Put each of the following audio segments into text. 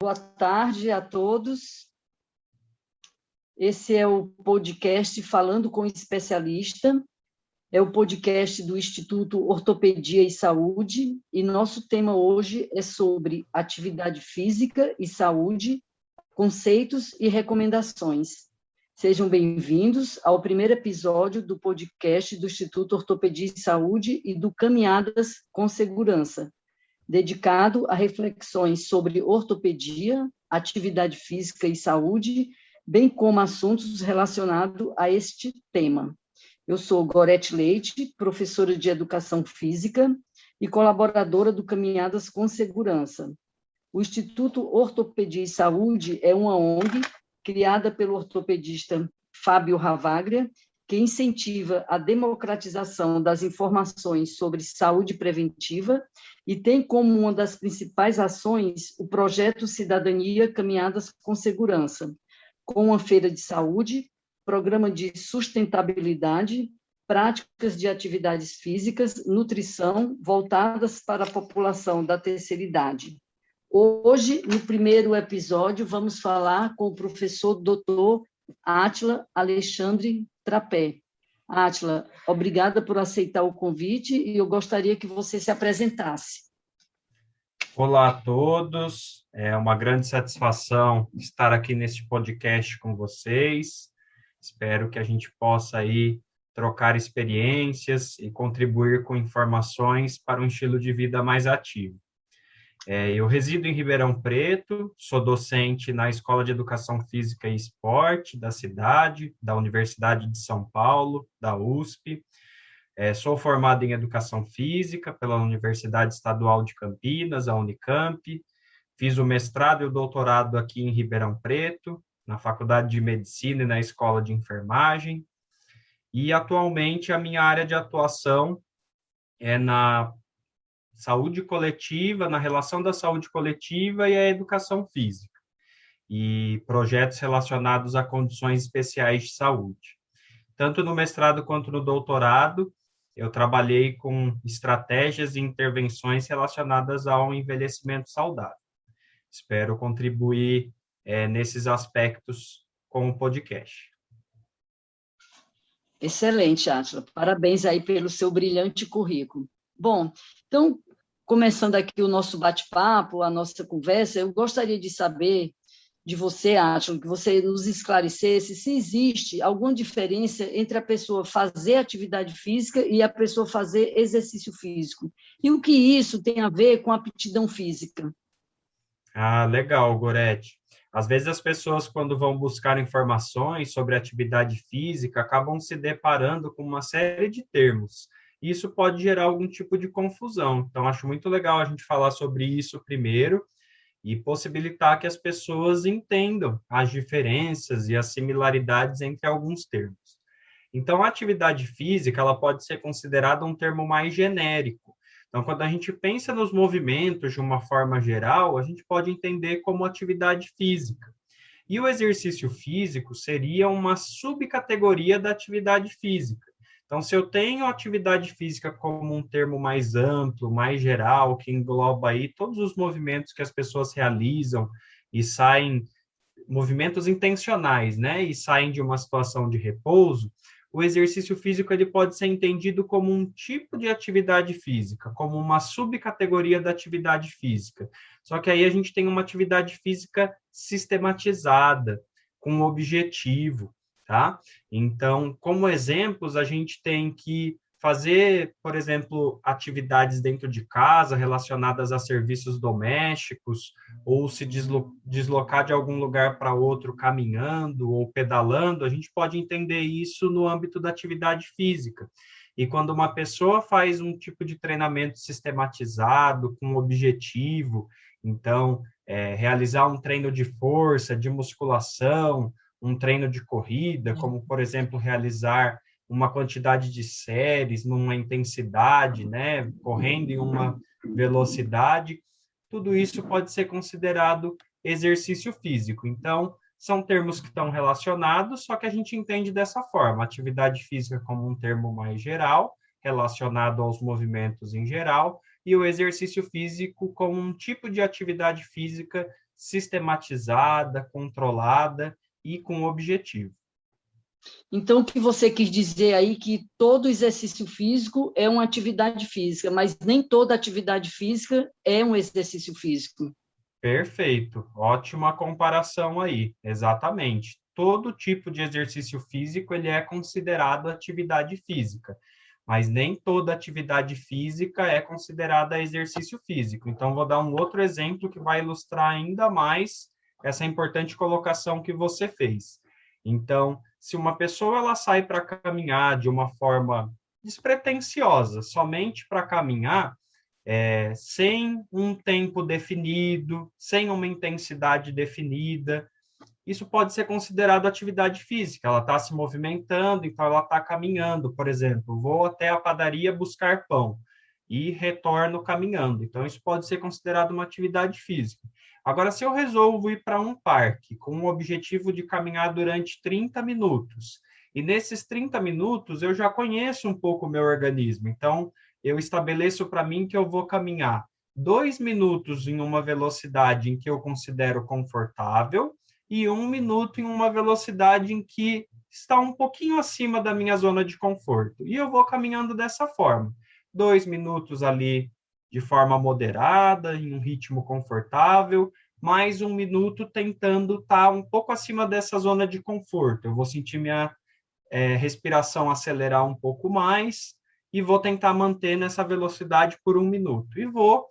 Boa tarde a todos. Esse é o podcast Falando com Especialista. É o podcast do Instituto Ortopedia e Saúde, e nosso tema hoje é sobre atividade física e saúde, conceitos e recomendações. Sejam bem-vindos ao primeiro episódio do podcast do Instituto Ortopedia e Saúde e do Caminhadas com Segurança, dedicado a reflexões sobre ortopedia, atividade física e saúde, bem como assuntos relacionados a este tema. Eu sou Gorete Leite, professora de Educação Física e colaboradora do Caminhadas com Segurança. O Instituto Ortopedia e Saúde é uma ONG criada pelo ortopedista Fábio Ravaglia, que incentiva a democratização das informações sobre saúde preventiva e tem como uma das principais ações o projeto Cidadania Caminhadas com Segurança, com uma feira de saúde, programa de sustentabilidade, práticas de atividades físicas, nutrição, voltadas para a população da terceira idade. Hoje, no primeiro episódio, vamos falar com o professor Dr. Átila Alexandre Trapé. Átila, obrigada por aceitar o convite e eu gostaria que você se apresentasse. Olá a todos, é uma grande satisfação estar aqui neste podcast com vocês. Espero que a gente possa aí trocar experiências e contribuir com informações para um estilo de vida mais ativo. Eu resido em Ribeirão Preto, sou docente na Escola de Educação Física e Esporte da cidade, da Universidade de São Paulo, da USP. Sou formado em Educação Física pela Universidade Estadual de Campinas, a Unicamp. Fiz o mestrado e o doutorado aqui em Ribeirão Preto, na Faculdade de Medicina e na Escola de Enfermagem. E, atualmente, a minha área de atuação é na saúde coletiva, na relação da saúde coletiva e a educação física, e projetos relacionados a condições especiais de saúde. Tanto no mestrado quanto no doutorado, eu trabalhei com estratégias e intervenções relacionadas ao envelhecimento saudável. Espero contribuir nesses aspectos com o podcast. Excelente, Átila. Parabéns aí pelo seu brilhante currículo. Bom, então, começando aqui o nosso bate-papo, a nossa conversa, eu gostaria de saber de você, Átila, que você nos esclarecesse se existe alguma diferença entre a pessoa fazer atividade física e a pessoa fazer exercício físico. E o que isso tem a ver com a aptidão física? Ah, legal, Gorete. Às vezes as pessoas, quando vão buscar informações sobre atividade física, acabam se deparando com uma série de termos. Isso pode gerar algum tipo de confusão. Então, acho muito legal a gente falar sobre isso primeiro e possibilitar que as pessoas entendam as diferenças e as similaridades entre alguns termos. Então, a atividade física, ela pode ser considerada um termo mais genérico. Então, quando a gente pensa nos movimentos de uma forma geral, a gente pode entender como atividade física. E o exercício físico seria uma subcategoria da atividade física. Então, se eu tenho atividade física como um termo mais amplo, mais geral, que engloba aí todos os movimentos que as pessoas realizam e saem, movimentos intencionais, né, e saem de uma situação de repouso, o exercício físico ele pode ser entendido como um tipo de atividade física, como uma subcategoria da atividade física. Só que aí a gente tem uma atividade física sistematizada, com um objetivo, tá? Então, como exemplos, a gente tem que fazer, por exemplo, atividades dentro de casa relacionadas a serviços domésticos, ou se deslocar de algum lugar para outro caminhando ou pedalando, a gente pode entender isso no âmbito da atividade física. E quando uma pessoa faz um tipo de treinamento sistematizado, com objetivo, então, realizar um treino de força, de musculação, um treino de corrida, como, por exemplo, realizar uma quantidade de séries numa intensidade, né, correndo em uma velocidade, tudo isso pode ser considerado exercício físico. Então, são termos que estão relacionados, só que a gente entende dessa forma, atividade física como um termo mais geral, relacionado aos movimentos em geral, e o exercício físico como um tipo de atividade física sistematizada, controlada e com objetivo. Então, o que você quis dizer aí que todo exercício físico é uma atividade física, mas nem toda atividade física é um exercício físico. Perfeito, ótima comparação aí, exatamente. Todo tipo de exercício físico ele é considerado atividade física, mas nem toda atividade física é considerada exercício físico. Então, vou dar um outro exemplo que vai ilustrar ainda mais essa importante colocação que você fez. Então, se uma pessoa ela sai para caminhar de uma forma despretensiosa, somente para caminhar, sem um tempo definido, sem uma intensidade definida, isso pode ser considerado atividade física. Ela está se movimentando, então ela está caminhando, por exemplo. Vou até a padaria buscar pão e retorno caminhando. Então, isso pode ser considerado uma atividade física. Agora, se eu resolvo ir para um parque com o objetivo de caminhar durante 30 minutos, e nesses 30 minutos eu já conheço um pouco o meu organismo, então eu estabeleço para mim que eu vou caminhar 2 minutos em uma velocidade em que eu considero confortável e 1 minuto em uma velocidade em que está um pouquinho acima da minha zona de conforto. E eu vou caminhando dessa forma. 2 minutos ali de forma moderada, em um ritmo confortável, mais 1 minuto tentando estar um pouco acima dessa zona de conforto. Eu vou sentir minha respiração acelerar um pouco mais e vou tentar manter nessa velocidade por 1 minuto. E vou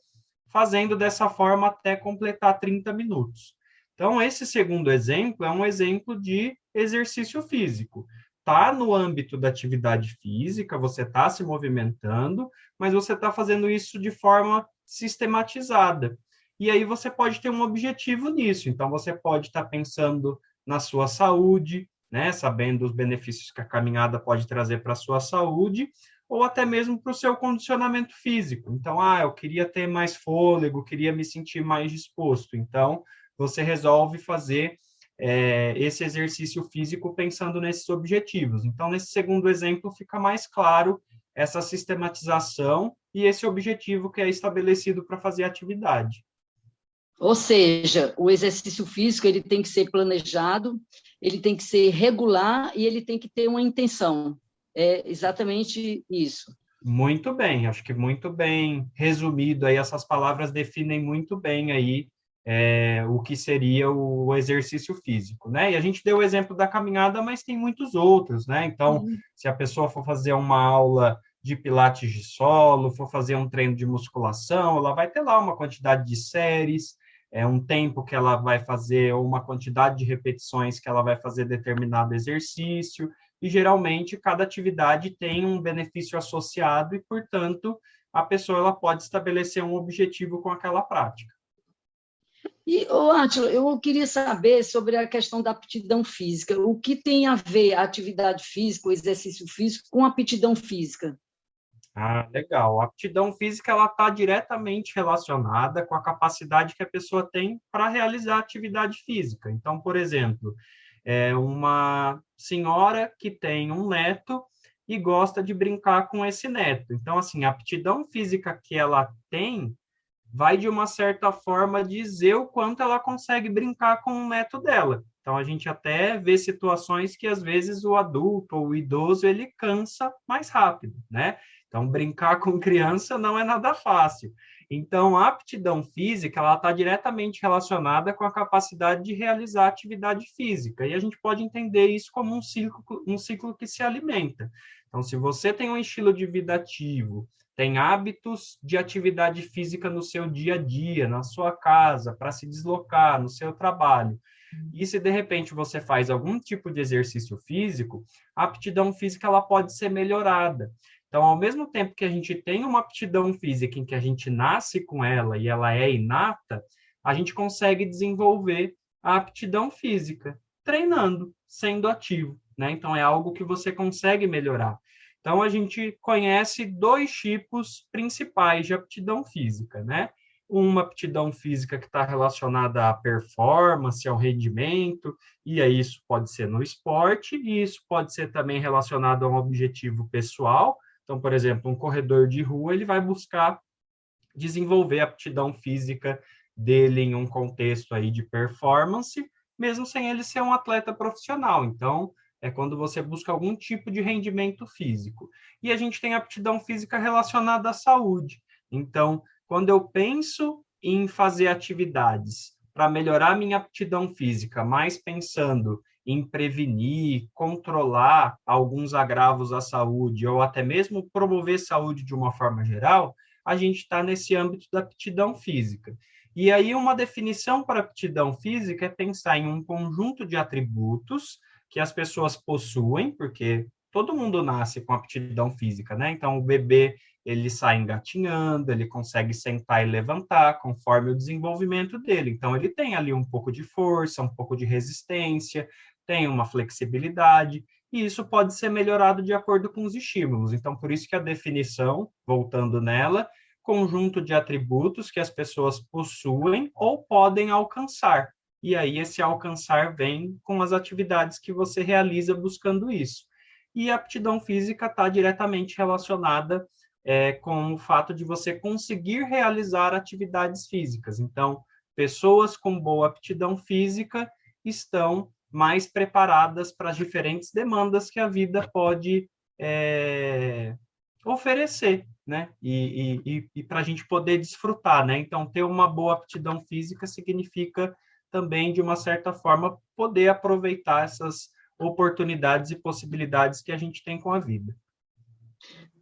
fazendo dessa forma até completar 30 minutos. Então, esse segundo exemplo é um exemplo de exercício físico. Está no âmbito da atividade física, você está se movimentando, mas você está fazendo isso de forma sistematizada. E aí você pode ter um objetivo nisso. Então, você pode estar pensando na sua saúde, né, sabendo os benefícios que a caminhada pode trazer para a sua saúde, ou até mesmo para o seu condicionamento físico. Então, eu queria ter mais fôlego, queria me sentir mais disposto. Então, você resolve fazer esse exercício físico pensando nesses objetivos. Então, nesse segundo exemplo, fica mais claro essa sistematização e esse objetivo que é estabelecido para fazer a atividade. Ou seja, o exercício físico ele tem que ser planejado, ele tem que ser regular e ele tem que ter uma intenção. É exatamente isso. Muito bem, acho que muito bem resumido aí, essas palavras definem muito bem aí o que seria o exercício físico, né? E a gente deu o exemplo da caminhada, mas tem muitos outros, né? Então, se a pessoa for fazer uma aula de pilates de solo, for fazer um treino de musculação, ela vai ter lá uma quantidade de séries, um tempo que ela vai fazer, ou uma quantidade de repetições que ela vai fazer determinado exercício, e geralmente cada atividade tem um benefício associado e, portanto, a pessoa ela pode estabelecer um objetivo com aquela prática. E, Átila, eu queria saber sobre a questão da aptidão física. O que tem a ver a atividade física, o exercício físico, com a aptidão física? Legal. A aptidão física ela está diretamente relacionada com a capacidade que a pessoa tem para realizar atividade física. Então, por exemplo, uma senhora que tem um neto e gosta de brincar com esse neto. Então, assim, a aptidão física que ela tem vai, de uma certa forma, dizer o quanto ela consegue brincar com o neto dela. Então, a gente até vê situações que, às vezes, o adulto ou o idoso, ele cansa mais rápido, né? Então, brincar com criança não é nada fácil. Então, a aptidão física, ela está diretamente relacionada com a capacidade de realizar atividade física. E a gente pode entender isso como um ciclo que se alimenta. Então, se você tem um estilo de vida ativo, tem hábitos de atividade física no seu dia a dia, na sua casa, para se deslocar, no seu trabalho. E se, de repente, você faz algum tipo de exercício físico, a aptidão física ela pode ser melhorada. Então, ao mesmo tempo que a gente tem uma aptidão física em que a gente nasce com ela e ela é inata, a gente consegue desenvolver a aptidão física treinando, sendo ativo, né? Então, é algo que você consegue melhorar. Então, a gente conhece 2 tipos principais de aptidão física, né? Uma aptidão física que está relacionada à performance, ao rendimento, e aí isso pode ser no esporte, e isso pode ser também relacionado a um objetivo pessoal. Então, por exemplo, um corredor de rua, ele vai buscar desenvolver a aptidão física dele em um contexto aí de performance, mesmo sem ele ser um atleta profissional. Então, é quando você busca algum tipo de rendimento físico. E a gente tem aptidão física relacionada à saúde. Então, quando eu penso em fazer atividades para melhorar minha aptidão física, mais pensando em prevenir, controlar alguns agravos à saúde, ou até mesmo promover saúde de uma forma geral, a gente está nesse âmbito da aptidão física. E aí, uma definição para aptidão física é pensar em um conjunto de atributos que as pessoas possuem, porque todo mundo nasce com aptidão física, né? Então, o bebê, ele sai engatinhando, ele consegue sentar e levantar conforme o desenvolvimento dele. Então, ele tem ali um pouco de força, um pouco de resistência, tem uma flexibilidade, e isso pode ser melhorado de acordo com os estímulos. Então, por isso que a definição, voltando nela, conjunto de atributos que as pessoas possuem ou podem alcançar. E aí esse alcançar vem com as atividades que você realiza buscando isso. E a aptidão física está diretamente relacionada com o fato de você conseguir realizar atividades físicas. Então, pessoas com boa aptidão física estão mais preparadas para as diferentes demandas que a vida pode oferecer, né? E para a gente poder desfrutar, né? Então, ter uma boa aptidão física significa também, de uma certa forma, poder aproveitar essas oportunidades e possibilidades que a gente tem com a vida.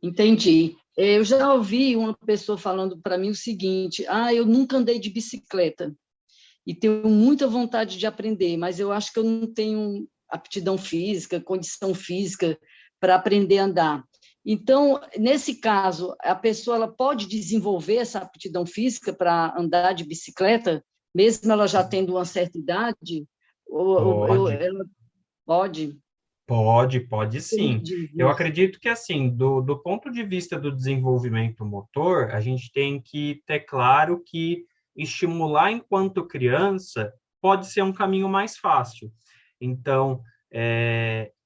Entendi. Eu já ouvi uma pessoa falando para mim o seguinte: eu nunca andei de bicicleta e tenho muita vontade de aprender, mas eu acho que eu não tenho aptidão física, condição física para aprender a andar. Então, nesse caso, a pessoa ela pode desenvolver essa aptidão física para andar de bicicleta, mesmo ela já tendo uma certa idade? Ela pode? Pode sim. Entendi Eu isso. acredito que, assim, do ponto de vista do desenvolvimento motor, a gente tem que ter claro que estimular enquanto criança pode ser um caminho mais fácil. Então,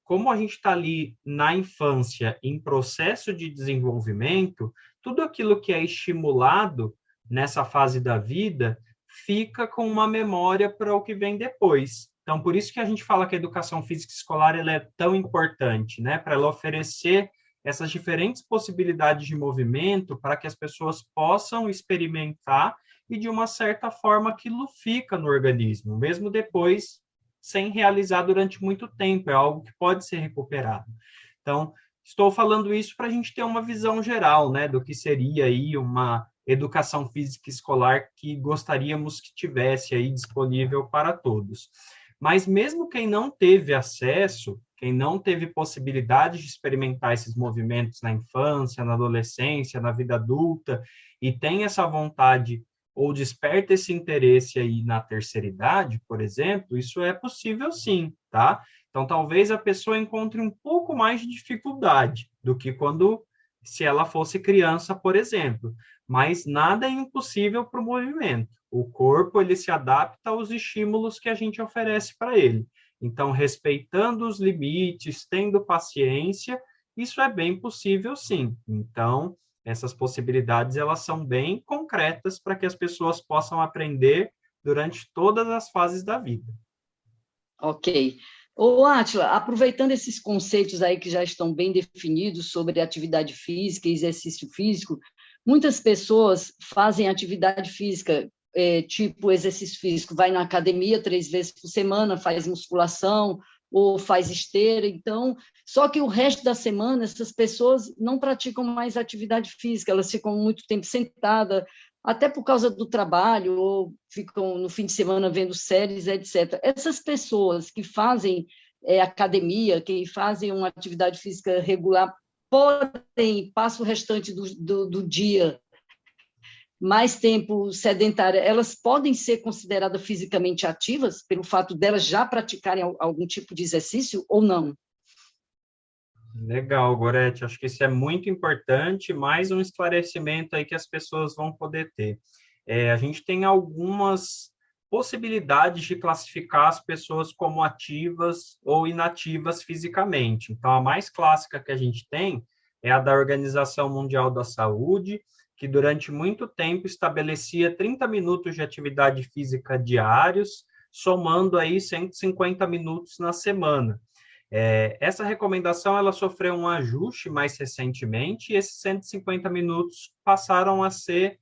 como a gente está ali na infância, em processo de desenvolvimento, tudo aquilo que é estimulado nessa fase da vida fica com uma memória para o que vem depois. Então, por isso que a gente fala que a educação física escolar ela é tão importante, né? Para ela oferecer essas diferentes possibilidades de movimento para que as pessoas possam experimentar e, de uma certa forma, aquilo fica no organismo, mesmo depois sem realizar durante muito tempo, é algo que pode ser recuperado. Então, estou falando isso para a gente ter uma visão geral, né, do que seria aí uma educação física escolar que gostaríamos que tivesse aí disponível para todos. Mas mesmo quem não teve acesso, quem não teve possibilidade de experimentar esses movimentos na infância, na adolescência, na vida adulta, e tem essa vontade ou desperta esse interesse aí na terceira idade, por exemplo, isso é possível sim, tá? Então, talvez a pessoa encontre um pouco mais de dificuldade do que se ela fosse criança, por exemplo. Mas nada é impossível para o movimento. O corpo, ele se adapta aos estímulos que a gente oferece para ele. Então, respeitando os limites, tendo paciência, isso é bem possível, sim. Então, essas possibilidades, elas são bem concretas para que as pessoas possam aprender durante todas as fases da vida. Ok. Ô, Átila, aproveitando esses conceitos aí que já estão bem definidos sobre atividade física e exercício físico, muitas pessoas fazem atividade física, tipo exercício físico, vai na academia 3 vezes por semana, faz musculação ou faz esteira, então, só que o resto da semana essas pessoas não praticam mais atividade física, elas ficam muito tempo sentadas, até por causa do trabalho, ou ficam no fim de semana vendo séries, etc. Essas pessoas que fazem academia, que fazem uma atividade física regular, passam o restante do dia mais tempo sedentária, elas podem ser consideradas fisicamente ativas pelo fato delas já praticarem algum tipo de exercício ou não? Legal, Gorete. Acho que isso é muito importante, mais um esclarecimento aí que as pessoas vão poder ter. A gente tem algumas possibilidades de classificar as pessoas como ativas ou inativas fisicamente. Então, a mais clássica que a gente tem é a da Organização Mundial da Saúde, que durante muito tempo estabelecia 30 minutos de atividade física diários, somando aí 150 minutos na semana. Essa recomendação ela sofreu um ajuste mais recentemente, e esses 150 minutos passaram a ser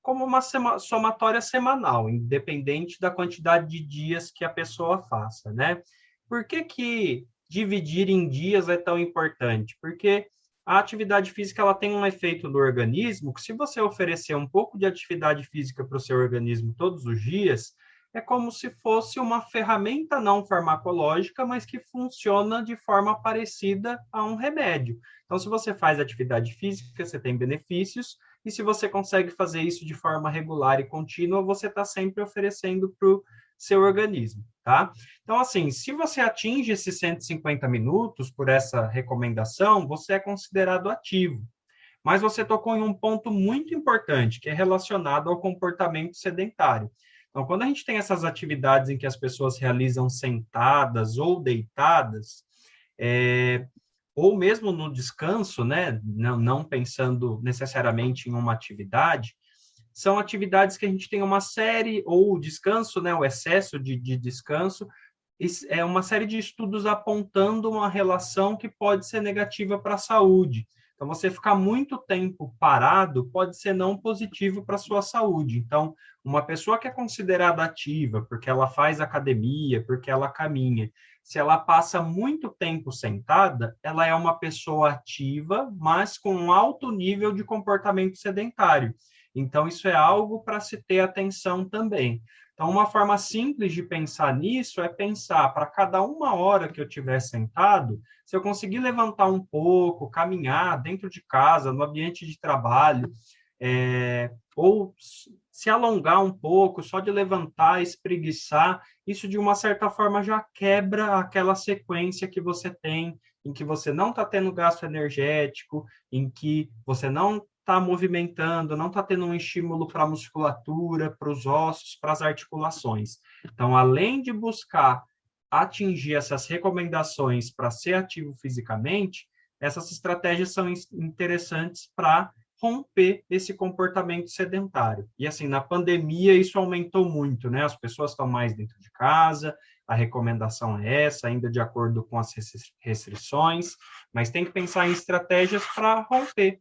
como uma somatória semanal, independente da quantidade de dias que a pessoa faça, né? Por que dividir em dias é tão importante? Porque a atividade física ela tem um efeito no organismo que, se você oferecer um pouco de atividade física para o seu organismo todos os dias, é como se fosse uma ferramenta não farmacológica, mas que funciona de forma parecida a um remédio. Então, se você faz atividade física, você tem benefícios, e se você consegue fazer isso de forma regular e contínua, você está sempre oferecendo para o seu organismo, tá? Então, assim, se você atinge esses 150 minutos por essa recomendação, você é considerado ativo. Mas você tocou em um ponto muito importante, que é relacionado ao comportamento sedentário. Então, quando a gente tem essas atividades em que as pessoas realizam sentadas ou deitadas, ou mesmo no descanso, né, não pensando necessariamente em uma atividade, são atividades que a gente tem uma série, ou o descanso, né, o excesso de descanso, é uma série de estudos apontando uma relação que pode ser negativa para a saúde. Então, você ficar muito tempo parado pode ser não positivo para a sua saúde. Então, uma pessoa que é considerada ativa, porque ela faz academia, porque ela caminha, se ela passa muito tempo sentada, ela é uma pessoa ativa, mas com um alto nível de comportamento sedentário. Então, isso é algo para se ter atenção também. Então, uma forma simples de pensar nisso é pensar, para cada 1 hora que eu estiver sentado, se eu conseguir levantar um pouco, caminhar dentro de casa, no ambiente de trabalho, ou se alongar um pouco, só de levantar, espreguiçar, isso de uma certa forma já quebra aquela sequência que você tem, em que você não está tendo gasto energético, em que você não está movimentando, não está tendo um estímulo para a musculatura, para os ossos, para as articulações. Então, além de buscar atingir essas recomendações para ser ativo fisicamente, essas estratégias são interessantes para romper esse comportamento sedentário. E assim, na pandemia isso aumentou muito, né? As pessoas estão mais dentro de casa, a recomendação é essa, ainda de acordo com as restrições, mas tem que pensar em estratégias para romper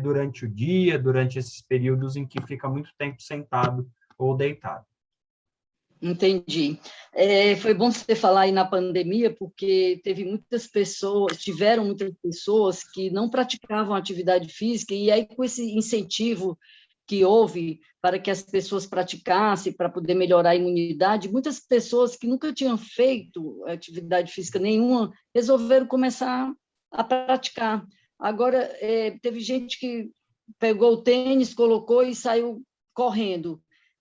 durante o dia, durante esses períodos em que fica muito tempo sentado ou deitado. Entendi. Foi bom você falar aí na pandemia, porque tiveram muitas pessoas que não praticavam atividade física, e aí com esse incentivo que houve para que as pessoas praticassem, para poder melhorar a imunidade, muitas pessoas que nunca tinham feito atividade física nenhuma, resolveram começar a praticar. Agora, teve gente que pegou o tênis, colocou e saiu correndo.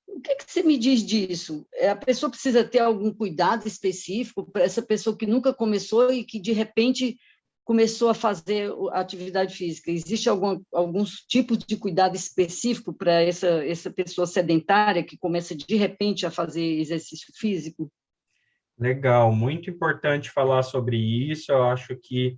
O que você me diz disso? A pessoa precisa ter algum cuidado específico para essa pessoa que nunca começou e que, de repente, começou a fazer atividade física? Existe alguns tipos de cuidado específico para essa pessoa sedentária que começa, de repente, a fazer exercício físico? Legal, muito importante falar sobre isso. Eu acho que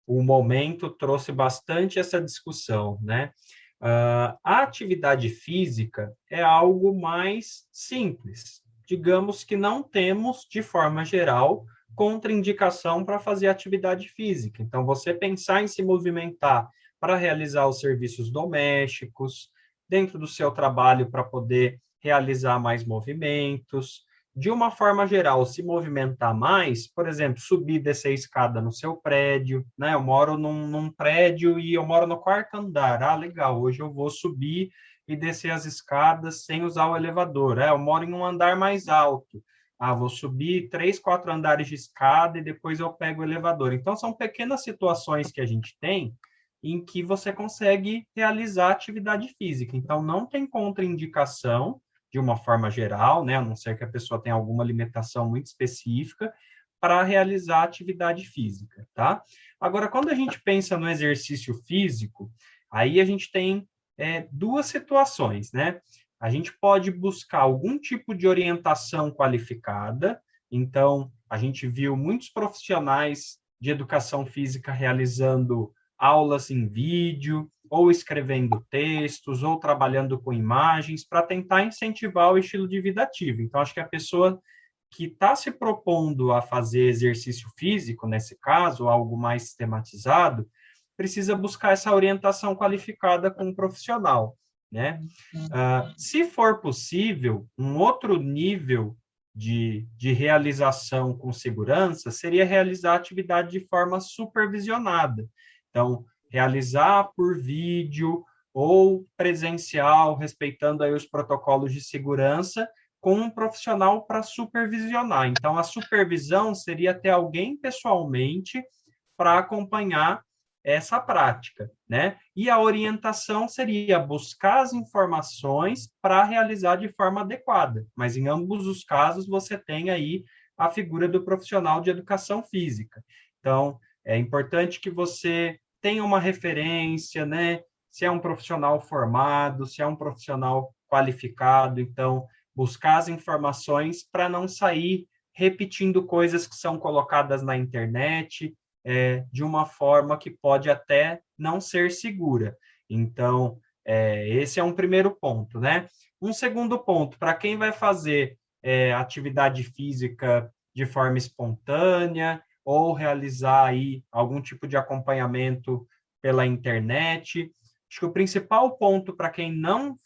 o momento trouxe bastante essa discussão, né? A atividade física é algo mais simples. Digamos que não temos, de forma geral, contraindicação para fazer atividade física. Então, você pensar em se movimentar para realizar os serviços domésticos, dentro do seu trabalho para poder realizar mais movimentos, de uma forma geral, se movimentar mais, por exemplo, subir e descer a escada no seu prédio, né? Eu moro num prédio e eu moro no 4º andar. Ah, legal, hoje eu vou subir e descer as escadas sem usar o elevador. Eu moro em um andar mais alto. Ah, vou subir 3, 4 andares de escada e depois eu pego o elevador. Então, são pequenas situações que a gente tem em que você consegue realizar atividade física. Então, não tem contraindicação de uma forma geral, né, a não ser que a pessoa tenha alguma limitação muito específica, para realizar atividade física, tá? Agora, quando a gente pensa no exercício físico, aí a gente tem 2 situações, né? A gente pode buscar algum tipo de orientação qualificada, então, a gente viu muitos profissionais de educação física realizando aulas em vídeo, ou escrevendo textos, ou trabalhando com imagens, para tentar incentivar o estilo de vida ativo. Então, acho que a pessoa que está se propondo a fazer exercício físico, nesse caso, algo mais sistematizado, precisa buscar essa orientação qualificada com um profissional, né? Se for possível, um outro nível de realização com segurança seria realizar a atividade de forma supervisionada. Então, realizar por vídeo ou presencial, respeitando aí os protocolos de segurança, com um profissional para supervisionar. Então, a supervisão seria ter alguém pessoalmente para acompanhar essa prática, né? E a orientação seria buscar as informações para realizar de forma adequada, mas em ambos os casos você tem aí a figura do profissional de educação física. Então, é importante que você tenha uma referência, né? Se é um profissional formado, se é um profissional qualificado, então buscar as informações para não sair repetindo coisas que são colocadas na internet, de uma forma que pode até não ser segura. Então, esse é um primeiro ponto, né? Um segundo ponto, para quem vai fazer atividade física de forma espontânea ou realizar aí algum tipo de acompanhamento pela internet, acho que o principal ponto para quem não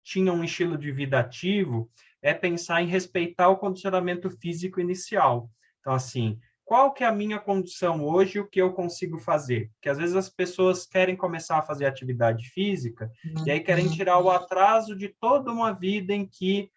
tinha um estilo de vida ativo é pensar em respeitar o condicionamento físico inicial. Então, assim, qual que é a minha condição hoje e o que eu consigo fazer? Porque às vezes as pessoas querem começar a fazer atividade física e aí querem tirar o atraso de toda uma vida em que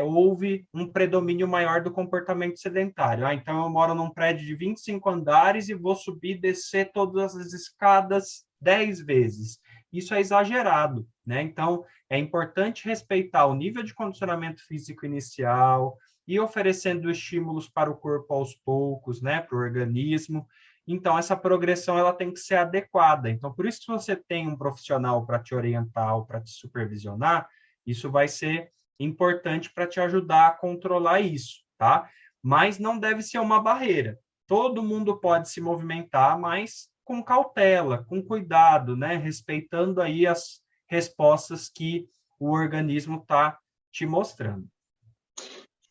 houve um predomínio maior do comportamento sedentário. Então, eu moro num prédio de 25 andares e vou subir e descer todas as escadas 10 vezes. Isso é exagerado, né? Então, é importante respeitar o nível de condicionamento físico inicial, e oferecendo estímulos para o corpo aos poucos, né, para o organismo. Então, essa progressão ela tem que ser adequada. Então, por isso, se você tem um profissional para te orientar ou para te supervisionar, isso vai ser importante para te ajudar a controlar isso, tá? Mas não deve ser uma barreira. Todo mundo pode se movimentar, mas com cautela, com cuidado, né, respeitando aí as respostas que o organismo está te mostrando.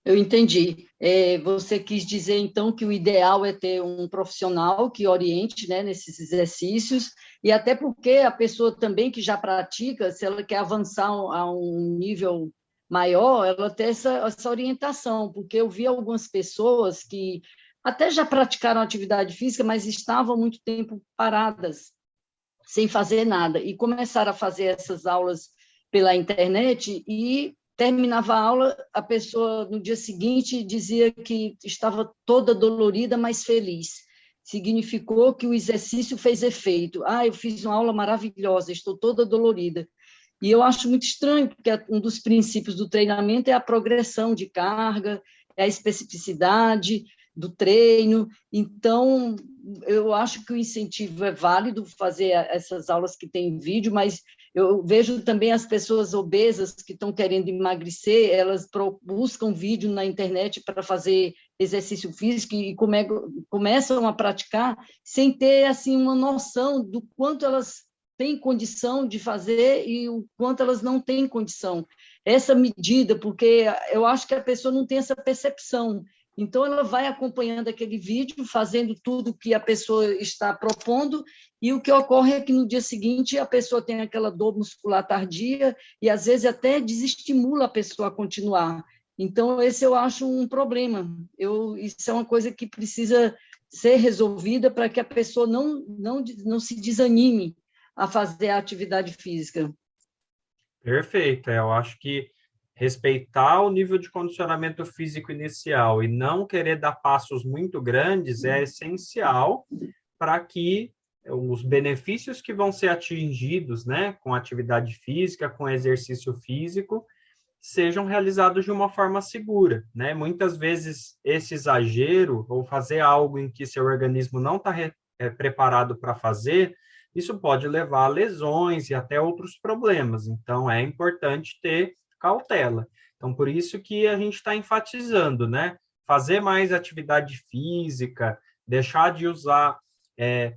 Eu entendi. Você quis dizer, então, que o ideal é ter um profissional que oriente, né, nesses exercícios, e até porque a pessoa também que já pratica, se ela quer avançar a um nível maior, ela tem essa orientação, porque eu vi algumas pessoas que até já praticaram atividade física, mas estavam muito tempo paradas, sem fazer nada, e começaram a fazer essas aulas pela internet e terminava a aula, a pessoa no dia seguinte dizia que estava toda dolorida, mas feliz. Significou que o exercício fez efeito. Eu fiz uma aula maravilhosa, estou toda dolorida. E eu acho muito estranho, porque um dos princípios do treinamento é a progressão de carga, é a especificidade do treino. Então, eu acho que o incentivo é válido fazer essas aulas que tem vídeo, mas eu vejo também as pessoas obesas que estão querendo emagrecer, elas buscam vídeo na internet para fazer exercício físico e começam a praticar sem ter assim uma noção do quanto elas têm condição de fazer e o quanto elas não têm condição. Essa medida, porque eu acho que a pessoa não tem essa percepção. Então, ela vai acompanhando aquele vídeo, fazendo tudo que a pessoa está propondo, e o que ocorre é que no dia seguinte a pessoa tem aquela dor muscular tardia e, às vezes, até desestimula a pessoa a continuar. Então, esse eu acho um problema. Isso é uma coisa que precisa ser resolvida para que a pessoa não se desanime a fazer a atividade física. Perfeito. Eu acho que respeitar o nível de condicionamento físico inicial e não querer dar passos muito grandes é essencial para que os benefícios que vão ser atingidos, né, com atividade física, com exercício físico, sejam realizados de uma forma segura, né? Muitas vezes esse exagero ou fazer algo em que seu organismo não está preparado para fazer, isso pode levar a lesões e até outros problemas. Então, é importante ter cautela. Então, por isso que a gente está enfatizando, né? Fazer mais atividade física, deixar de usar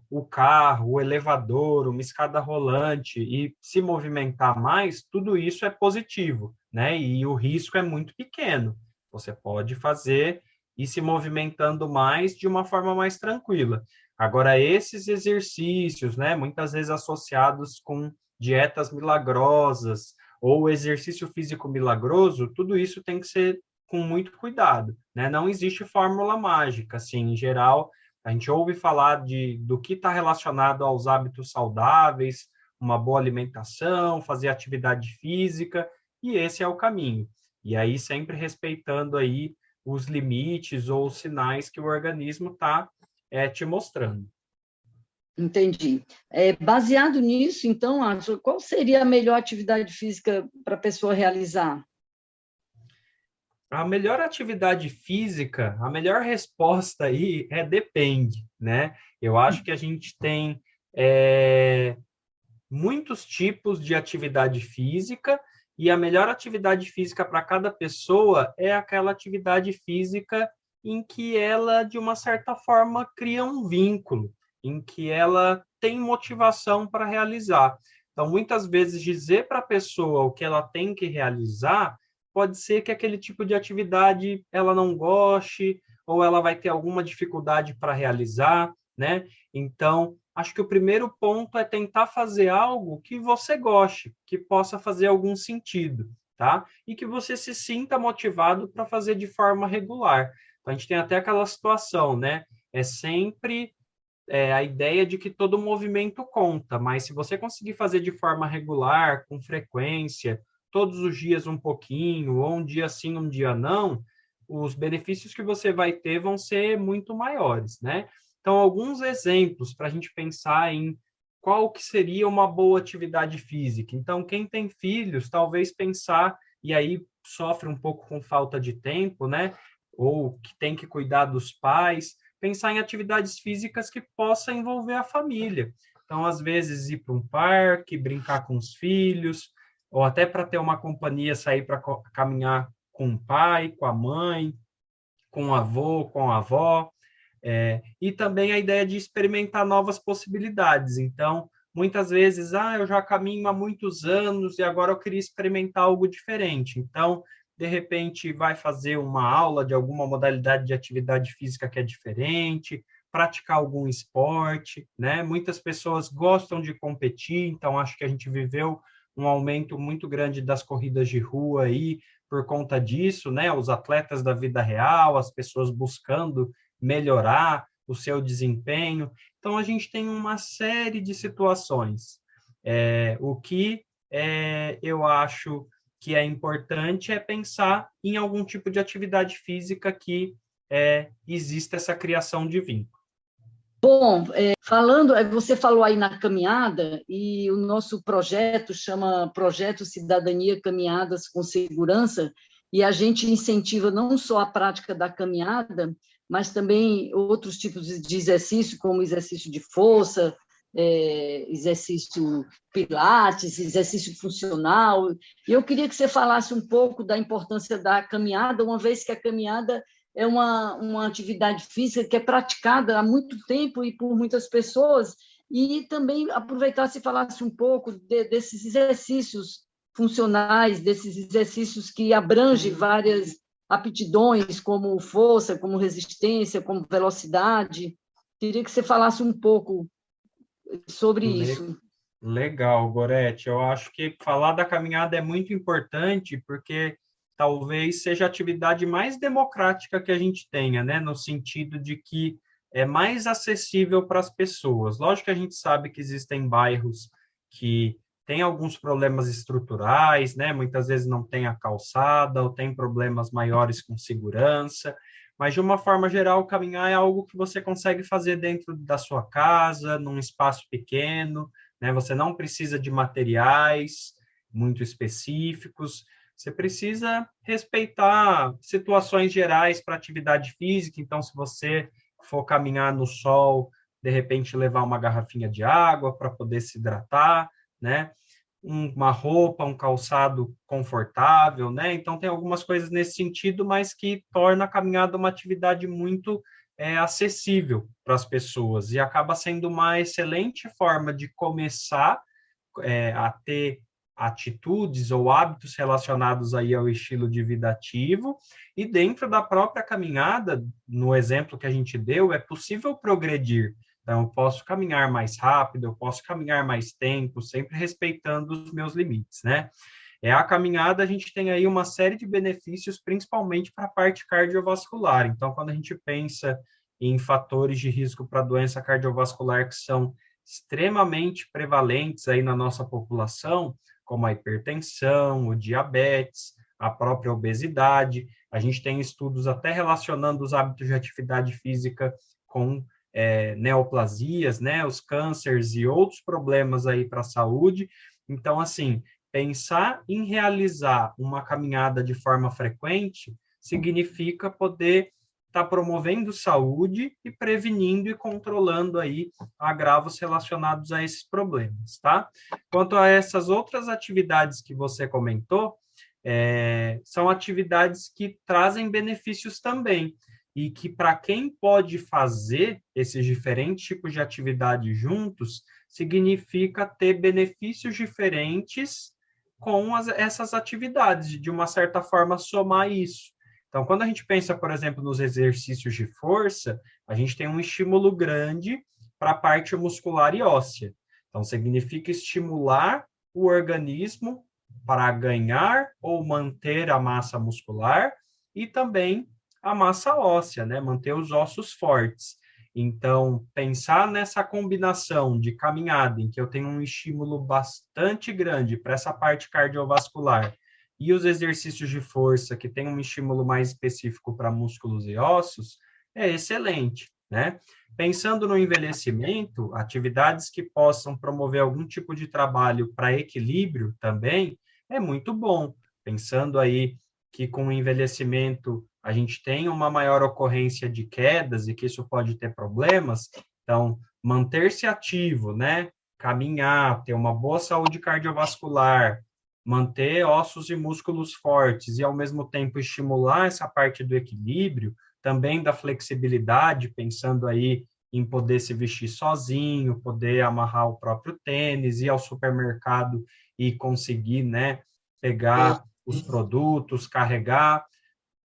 o carro, o elevador, uma escada rolante e se movimentar mais, tudo isso é positivo, né? E o risco é muito pequeno. Você pode fazer e se movimentando mais de uma forma mais tranquila. Agora, esses exercícios, né, muitas vezes associados com dietas milagrosas ou exercício físico milagroso, tudo isso tem que ser com muito cuidado, né? Não existe fórmula mágica, assim, em geral, a gente ouve falar do que está relacionado aos hábitos saudáveis, uma boa alimentação, fazer atividade física, e esse é o caminho. E aí sempre respeitando aí os limites ou os sinais que o organismo está te mostrando. Entendi. Baseado nisso, então, Átila, qual seria a melhor atividade física para a pessoa realizar? A melhor atividade física, a melhor resposta aí é depende, né? Eu acho que a gente tem muitos tipos de atividade física e a melhor atividade física para cada pessoa é aquela atividade física em que ela, de uma certa forma, cria um vínculo, em que ela tem motivação para realizar. Então, muitas vezes, dizer para a pessoa o que ela tem que realizar pode ser que aquele tipo de atividade ela não goste ou ela vai ter alguma dificuldade para realizar, né? Então, acho que o primeiro ponto é tentar fazer algo que você goste, que possa fazer algum sentido, tá? E que você se sinta motivado para fazer de forma regular. Então, a gente tem até aquela situação, né? É sempre a ideia de que todo movimento conta, mas se você conseguir fazer de forma regular, com frequência, todos os dias um pouquinho, ou um dia sim, um dia não, os benefícios que você vai ter vão ser muito maiores, né? Então, alguns exemplos para a gente pensar em qual que seria uma boa atividade física. Então, quem tem filhos, talvez pensar, e aí sofre um pouco com falta de tempo, né? Ou que tem que cuidar dos pais, pensar em atividades físicas que possa envolver a família. Então, às vezes, ir para um parque, brincar com os filhos, ou até para ter uma companhia, sair para caminhar com o pai, com a mãe, com o avô, com a avó. E também a ideia de experimentar novas possibilidades. Então, muitas vezes, eu já caminho há muitos anos e agora eu queria experimentar algo diferente. Então, de repente, vai fazer uma aula de alguma modalidade de atividade física que é diferente, praticar algum esporte, né? Muitas pessoas gostam de competir, então acho que a gente viveu um aumento muito grande das corridas de rua aí por conta disso, né? Os atletas da vida real, as pessoas buscando melhorar o seu desempenho. Então, a gente tem uma série de situações. O que eu acho que é importante é pensar em algum tipo de atividade física que exista essa criação de vínculo. Bom, você falou aí na caminhada, e o nosso projeto chama Projeto Cidadania Caminhadas com Segurança, e a gente incentiva não só a prática da caminhada, mas também outros tipos de exercício, como exercício de força, exercício pilates, exercício funcional. E eu queria que você falasse um pouco da importância da caminhada, uma vez que a caminhada é uma atividade física que é praticada há muito tempo e por muitas pessoas, e também aproveitasse e falasse um pouco desses exercícios funcionais, desses exercícios que abrangem várias aptidões, como força, como resistência, como velocidade. Queria que você falasse um pouco sobre isso. Legal, Gorete. Eu acho que falar da caminhada é muito importante, porque talvez seja a atividade mais democrática que a gente tenha, né? No sentido de que é mais acessível para as pessoas. Lógico que a gente sabe que existem bairros que têm alguns problemas estruturais, né? Muitas vezes não tem a calçada ou tem problemas maiores com segurança, mas de uma forma geral, caminhar é algo que você consegue fazer dentro da sua casa, num espaço pequeno, né? Você não precisa de materiais muito específicos. Você precisa respeitar situações gerais para atividade física. Então, se você for caminhar no sol, de repente levar uma garrafinha de água para poder se hidratar, né? uma roupa, um calçado confortável, né? Então, tem algumas coisas nesse sentido, mas que torna a caminhada uma atividade muito acessível para as pessoas e acaba sendo uma excelente forma de começar a ter atitudes ou hábitos relacionados aí ao estilo de vida ativo, e dentro da própria caminhada, no exemplo que a gente deu, é possível progredir. Então, eu posso caminhar mais rápido, eu posso caminhar mais tempo, sempre respeitando os meus limites, né? A caminhada, a gente tem aí uma série de benefícios, principalmente para a parte cardiovascular. Então, quando a gente pensa em fatores de risco para doença cardiovascular que são extremamente prevalentes aí na nossa população, como a hipertensão, o diabetes, a própria obesidade, a gente tem estudos até relacionando os hábitos de atividade física com neoplasias, né, os cânceres e outros problemas aí para a saúde. Então, assim, pensar em realizar uma caminhada de forma frequente significa poder estar promovendo saúde e prevenindo e controlando aí agravos relacionados a esses problemas, tá? Quanto a essas outras atividades que você comentou, são atividades que trazem benefícios também, e que para quem pode fazer esses diferentes tipos de atividade juntos, significa ter benefícios diferentes com essas atividades, de uma certa forma somar isso. Então, quando a gente pensa, por exemplo, nos exercícios de força, a gente tem um estímulo grande para a parte muscular e óssea. Então, significa estimular o organismo para ganhar ou manter a massa muscular e também a massa óssea, né? Manter os ossos fortes. Então, pensar nessa combinação de caminhada, em que eu tenho um estímulo bastante grande para essa parte cardiovascular, e os exercícios de força, que tem um estímulo mais específico para músculos e ossos, é excelente, né? Pensando no envelhecimento, atividades que possam promover algum tipo de trabalho para equilíbrio também é muito bom. Pensando aí que com o envelhecimento a gente tem uma maior ocorrência de quedas e que isso pode ter problemas, então manter-se ativo, né? Caminhar, ter uma boa saúde cardiovascular, manter ossos e músculos fortes e, ao mesmo tempo, estimular essa parte do equilíbrio, também da flexibilidade, pensando aí em poder se vestir sozinho, poder amarrar o próprio tênis, ir ao supermercado e conseguir, né, pegar os produtos, carregar,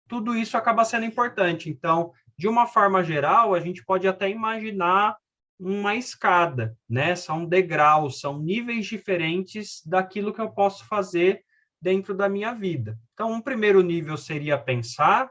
tudo isso acaba sendo importante. Então, de uma forma geral, a gente pode até imaginar uma escada, né? São degraus, são níveis diferentes daquilo que eu posso fazer dentro da minha vida. Então, um primeiro nível seria pensar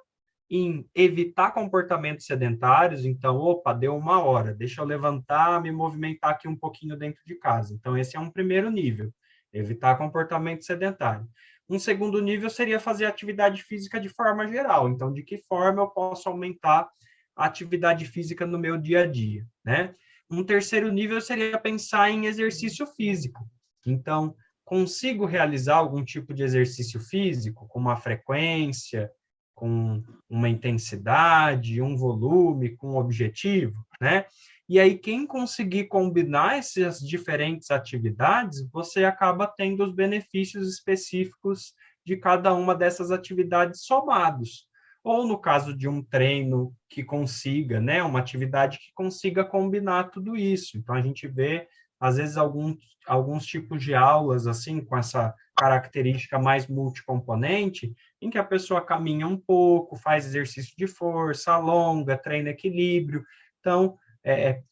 em evitar comportamentos sedentários. Então, opa, deu 1 hora, deixa eu levantar, me movimentar aqui um pouquinho dentro de casa. Então, esse é um primeiro nível, evitar comportamento sedentário. Um segundo nível seria fazer atividade física de forma geral. Então, de que forma eu posso aumentar a atividade física no meu dia a dia, né? Um terceiro nível seria pensar em exercício físico. Então, consigo realizar algum tipo de exercício físico com uma frequência, com uma intensidade, um volume, com um objetivo, né? E aí, quem conseguir combinar essas diferentes atividades, você acaba tendo os benefícios específicos de cada uma dessas atividades somados. Ou, no caso de um treino que consiga, né, uma atividade que consiga combinar tudo isso. Então, a gente vê, às vezes, alguns tipos de aulas, assim, com essa característica mais multicomponente, em que a pessoa caminha um pouco, faz exercício de força, alonga, treina equilíbrio. Então,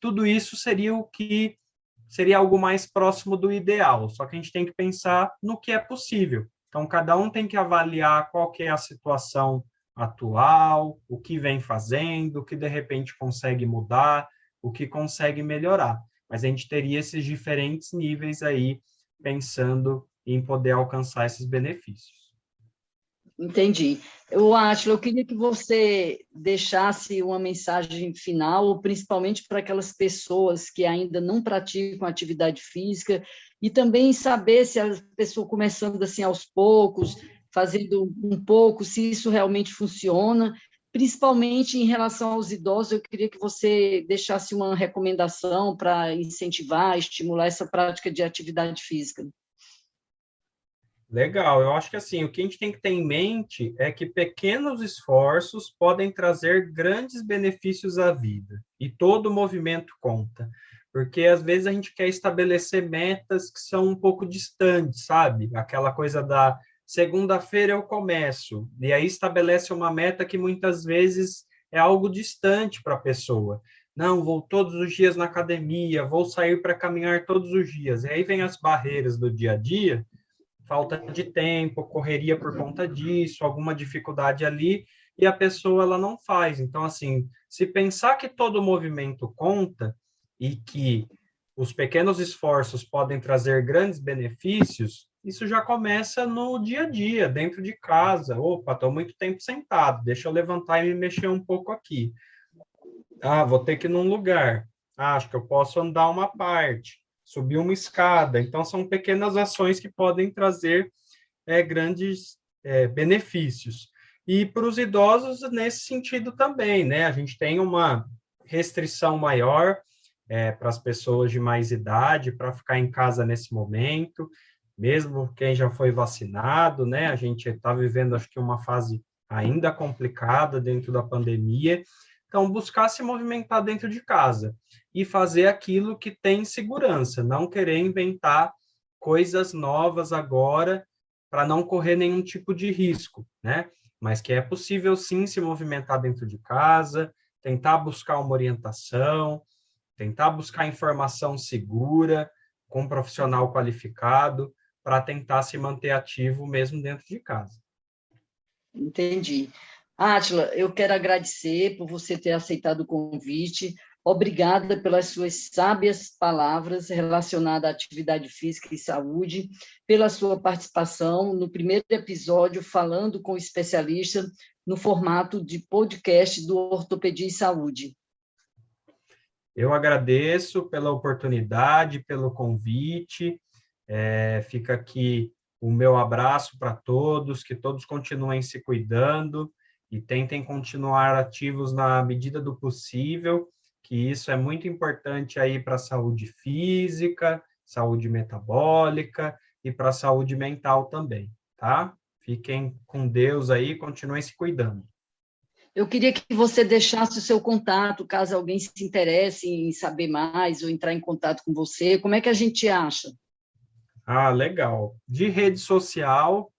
tudo isso seria algo mais próximo do ideal, só que a gente tem que pensar no que é possível. Então, cada um tem que avaliar qual que é a situação atual, o que vem fazendo, o que de repente consegue mudar, o que consegue melhorar. Mas a gente teria esses diferentes níveis aí, pensando em poder alcançar esses benefícios. Entendi. Átila, eu queria que você deixasse uma mensagem final, principalmente para aquelas pessoas que ainda não praticam atividade física, e também saber se a pessoa começando assim aos poucos, fazendo um pouco, se isso realmente funciona, principalmente em relação aos idosos. Eu queria que você deixasse uma recomendação para incentivar, estimular essa prática de atividade física. Legal, eu acho que assim, o que a gente tem que ter em mente é que pequenos esforços podem trazer grandes benefícios à vida, e todo movimento conta, porque às vezes a gente quer estabelecer metas que são um pouco distantes, sabe? Aquela coisa da segunda-feira eu começo, e aí estabelece uma meta que muitas vezes é algo distante para a pessoa. Não, vou todos os dias na academia, vou sair para caminhar todos os dias, e aí vem as barreiras do dia a dia, falta de tempo, correria por conta disso, alguma dificuldade ali, e a pessoa ela não faz. Então, assim, se pensar que todo movimento conta e que os pequenos esforços podem trazer grandes benefícios, isso já começa no dia a dia, dentro de casa. Opa, estou muito tempo sentado, deixa eu levantar e me mexer um pouco aqui. Ah, vou ter que ir num lugar. Ah, acho que eu posso andar uma parte, subir uma escada. Então, são pequenas ações que podem trazer grandes benefícios. E para os idosos, nesse sentido também, né? A gente tem uma restrição maior para as pessoas de mais idade, para ficar em casa nesse momento, mesmo quem já foi vacinado, né? A gente está vivendo, acho que, uma fase ainda complicada dentro da pandemia. Então, buscar se movimentar dentro de casa e fazer aquilo que tem segurança, não querer inventar coisas novas agora para não correr nenhum tipo de risco, né? Mas que é possível sim se movimentar dentro de casa, tentar buscar uma orientação, tentar buscar informação segura, com um profissional qualificado, para tentar se manter ativo mesmo dentro de casa. Entendi. Átila, eu quero agradecer por você ter aceitado o convite. Obrigada pelas suas sábias palavras relacionadas à atividade física e saúde, pela sua participação no primeiro episódio falando com o especialista no formato de podcast do Ortopedia e Saúde. Eu agradeço pela oportunidade, pelo convite. Fica aqui o meu abraço para todos, que todos continuem se cuidando e tentem continuar ativos na medida do possível, que isso é muito importante aí para a saúde física, saúde metabólica e para a saúde mental também, tá? Fiquem com Deus aí, continuem se cuidando. Eu queria que você deixasse o seu contato, caso alguém se interesse em saber mais ou entrar em contato com você. Como é que a gente acha? Ah, legal. De rede social,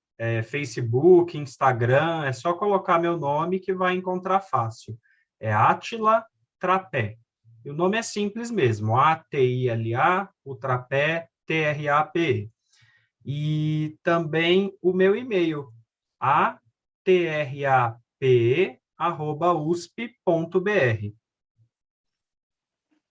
Facebook, Instagram, é só colocar meu nome que vai encontrar fácil. É Átila Trapé. E o nome é simples mesmo, Atila, o Trapé, Trape. E também o meu e-mail, atrape@usp.br.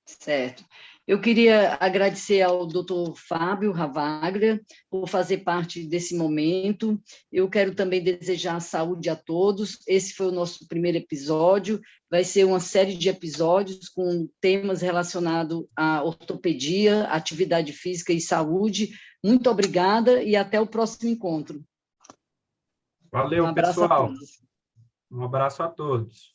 Certo. Eu queria agradecer ao Dr. Fábio Ravaglia por fazer parte desse momento. Eu quero também desejar saúde a todos. Esse foi o nosso primeiro episódio. Vai ser uma série de episódios com temas relacionados à ortopedia, atividade física e saúde. Muito obrigada e até o próximo encontro. Valeu, Um abraço a pessoal. todos. Um abraço a todos.